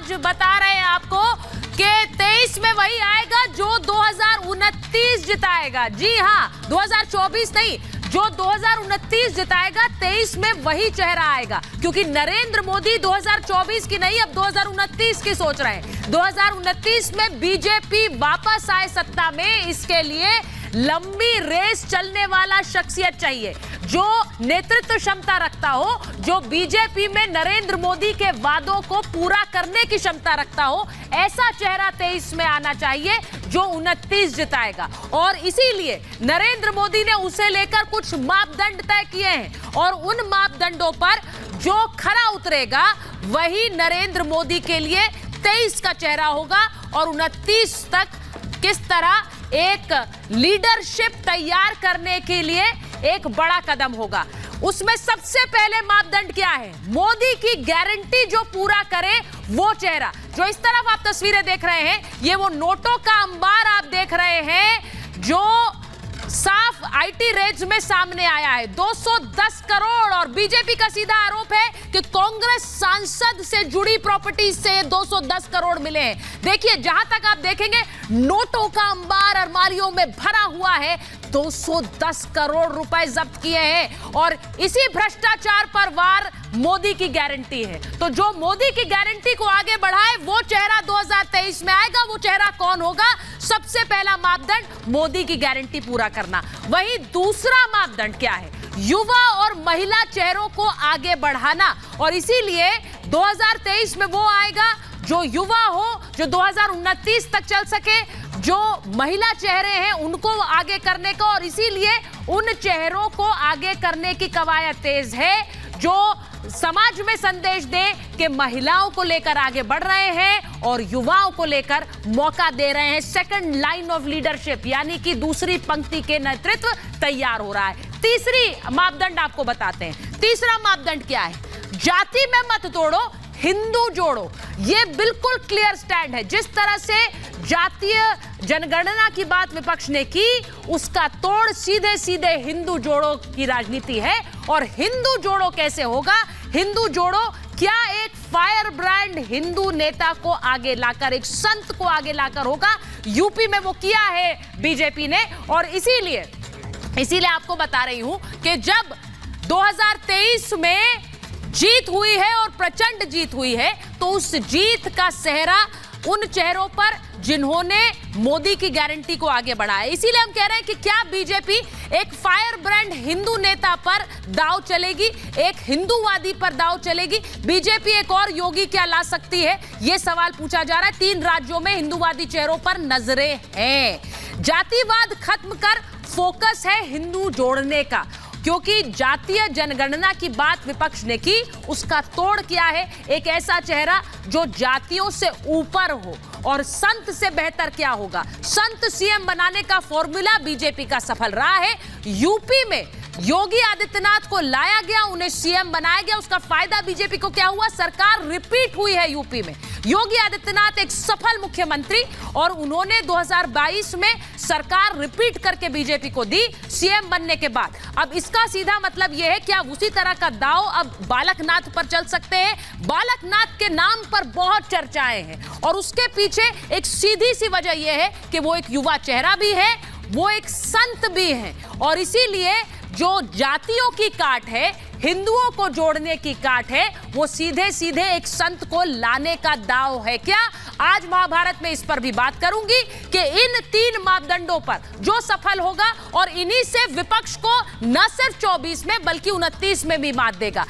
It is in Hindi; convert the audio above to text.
आज बता रहे हैं आपको कि 23 में वही आएगा जो 2029 जिताएगा। जी हां, 2024 नहीं, जो 2029 जिताएगा 23 में वही चेहरा आएगा, क्योंकि नरेंद्र मोदी 2024 की नहीं, अब 2029 की सोच रहे हैं। 2029 में बीजेपी वापस आए सत्ता में, इसके लिए लंबी रेस चलने वाला शख्सियत चाहिए जो नेतृत्व क्षमता रखता हो, जो बीजेपी में नरेंद्र मोदी के वादों को पूरा करने की क्षमता रखता हो। ऐसा चेहरा 23 में आना चाहिए जो 29 जिताएगा। और इसीलिए नरेंद्र मोदी ने उसे लेकर कुछ मापदंड तय किए हैं और उन मापदंडों पर जो खरा उतरेगा वही नरेंद्र मोदी के लिए 23 का चेहरा होगा और 29 तक किस तरह एक लीडरशिप तैयार करने के लिए एक बड़ा कदम होगा। उसमें सबसे पहले मापदंड क्या है? मोदी की गारंटी जो पूरा करे वो चेहरा। जो इस तरफ आप तस्वीरें देख रहे हैं, ये वो नोटों का अंबार आप देख रहे हैं जो साफ आईटी रेज में सामने आया है, 210 करोड़। और बीजेपी का सीधा आरोप है कि कांग्रेस सांसद से जुड़ी प्रॉपर्टी से 210 करोड़ मिले हैं। देखिए, जहां तक आप देखेंगे नोटों का अंबार अलमारियों में भरा हुआ है, 210 करोड़ रुपए जब्त किए हैं और इसी भ्रष्टाचार पर वार मोदी की गारंटी है। तो जो मोदी की गारंटी को आगे बढ़ाए वो चेहरा 2023 में आएगा। वो चेहरा कौन होगा? सबसे पहला मापदंड मोदी की गारंटी पूरा करना। वहीं दूसरा मापदंड क्या है? युवा और महिला चेहरों को आगे बढ़ाना। और इसीलिए 2023 में वो आएगा जो युवा हो, जो 2029 तक चल सके, जो महिला चेहरे हैं उनको आगे करने का। और इसीलिए उन चेहरों को आगे करने की कवायद तेज है जो समाज में संदेश दे कि महिलाओं को लेकर आगे बढ़ रहे हैं और युवाओं को लेकर मौका दे रहे हैं। सेकंड लाइन ऑफ लीडरशिप, यानी कि दूसरी पंक्ति के नेतृत्व तैयार हो रहा है। तीसरी मापदंड आपको बताते हैं। तीसरा मापदंड क्या है? जाति में मत तोड़ो, हिंदू जोड़ो। यह बिल्कुल क्लियर स्टैंड है। जिस तरह से जातीय जनगणना की बात विपक्ष ने की, उसका तोड़ सीधे सीधे हिंदू जोड़ो की राजनीति है। और हिंदू जोड़ो कैसे होगा? हिंदू जोड़ो क्या एक फायर ब्रांड हिंदू नेता को आगे लाकर, एक संत को आगे लाकर होगा। यूपी में वो किया है बीजेपी ने। और इसीलिए आपको बता रही हूं कि जब 2023 में जीत हुई है और प्रचंड जीत हुई है, तो उस जीत का सेहरा उन चेहरों पर जिन्होंने मोदी की गारंटी को आगे बढ़ाया। इसीलिए हम कह रहे हैं कि क्या बीजेपी एक फायर ब्रांड हिंदू नेता पर दांव चलेगी, एक हिंदूवादी पर दांव चलेगी? बीजेपी एक और योगी क्या ला सकती है, यह सवाल पूछा जा रहा है। 3 राज्यों में हिंदूवादी चेहरों पर नजरें हैं। जातिवाद खत्म कर फोकस है हिंदू जोड़ने का, क्योंकि जातीय जनगणना की बात विपक्ष ने की, उसका तोड़ किया है एक ऐसा चेहरा जो जातियों से ऊपर हो। और संत से बेहतर क्या होगा? संत सीएम बनाने का फॉर्मूला बीजेपी का सफल रहा है। यूपी में योगी आदित्यनाथ को लाया गया, उन्हें सीएम बनाया गया। उसका फायदा बीजेपी को क्या हुआ? सरकार रिपीट हुई है यूपी में। योगी आदित्यनाथ एक सफल मुख्यमंत्री और उन्होंने 2022 में सरकार रिपीट करके बीजेपी को दी सीएम बनने के बाद। अब इसका सीधा मतलब यह है कि आप उसी तरह का दांव अब बालकनाथ पर चल सकते हैं। बालकनाथ के नाम पर बहुत चर्चाएं हैं और उसके पीछे एक सीधी सी वजह यह है कि वो एक युवा चेहरा भी है, वो एक संत भी है। और इसीलिए जो जातियों की काट है, हिंदुओं को जोड़ने की काट है, वो सीधे सीधे एक संत को लाने का दांव है। क्या आज महाभारत में इस पर भी बात करूंगी कि इन 3 मापदंडों पर जो सफल होगा और इन्हीं से विपक्ष को न सिर्फ 24 में बल्कि 29 में भी मात देगा।